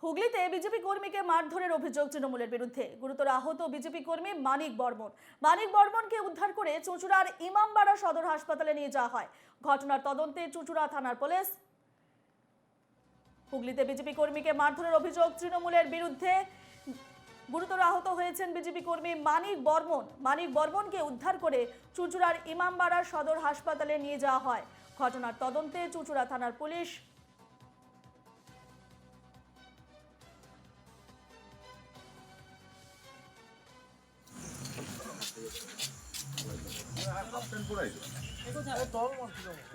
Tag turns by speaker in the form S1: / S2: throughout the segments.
S1: হুগলিতে বিজেপি কর্মীকে মারধরের অভিযোগ তৃণমূলের বিরুদ্ধে। গুরুতর আহত বিজেপি কর্মী মানিক বর্মনকে উদ্ধার করে চুঁচুড়ার ইমামবাড়া সদর হাসপাতালে নিয়ে যাওয়া হয়। ঘটনার তদন্তে চুঁচুড়া থানার পুলিশ। হুগলিতে বিজেপি কর্মীকে মারধরের অভিযোগ তৃণমূলের বিরুদ্ধে। গুরুতর আহত হয়েছেন বিজেপি কর্মী মানিক বর্মনকে উদ্ধার করে চুঁচুড়ার ইমামবাড়া সদর হাসপাতালে নিয়ে যাওয়া হয়। ঘটনার তদন্তে চুঁচুড়া থানার পুলিশ।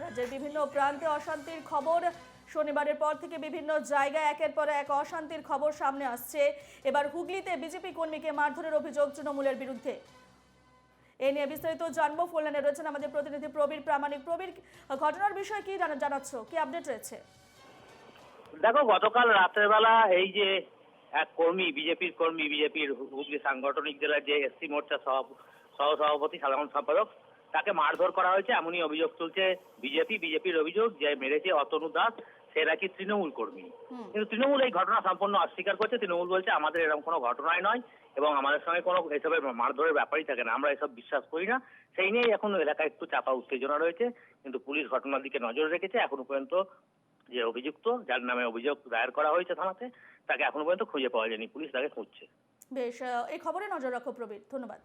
S1: রাজ্যের বিভিন্ন প্রান্তে অশান্তির খবর। শনিবারের পর থেকে বিভিন্ন জায়গায় একের পর এক অশান্তির খবর সামনে আসছে। এবার হুগলিতে বিজেপি কর্মীকে মারধরের অভিযোগ তৃণমূলের বিরুদ্ধে। এ নিয়ে বিস্তারিত জানবো। ফোনলাইনে রয়েছেন আমাদের প্রতিনিধি প্রবীর প্রামাণিক। প্রবীর, ঘটনার বিষয়ে কি জানাচ্ছ, কি আপডেট রয়েছে?
S2: দেখো, গতকাল রাতের বেলা এই যে এক কর্মী, বিজেপির হুগলি সাংগঠনিক জেলার যে এসসি মোর্চা সহসভাপতি, সাধারণ সম্পাদক, তাকে মারধর করা হয়েছে এমনই অভিযোগ তুলছে বিজেপির অভিযোগ যে মেরেছে অতনু দাস, সে নাকি তৃণমূল কর্মী। কিন্তু তৃণমূল এই ঘটনা সম্পূর্ণ অস্বীকার করছে। তৃণমূল বলছে আমাদের এরকম কোনো ঘটনাই নয় এবং আমাদের সঙ্গে কোনো এসবের মারধরের ব্যাপারই থাকে না, আমরা এসব বিশ্বাস করি না। সেই নিয়েই এখন এলাকায় একটু চাপা উত্তেজনা রয়েছে। কিন্তু পুলিশ ঘটনার দিকে নজর রেখেছে। এখনো পর্যন্ত যে অভিযুক্ত, যার নামে অভিযোগ দায়ের করা হয়েছে থানাতে, তাকে এখনো পর্যন্ত খুঁজে পাওয়া যায়নি। পুলিশ তাকে খুঁজছে।
S1: বেশ, এই খবরে নজর রাখো প্রবীর, ধন্যবাদ।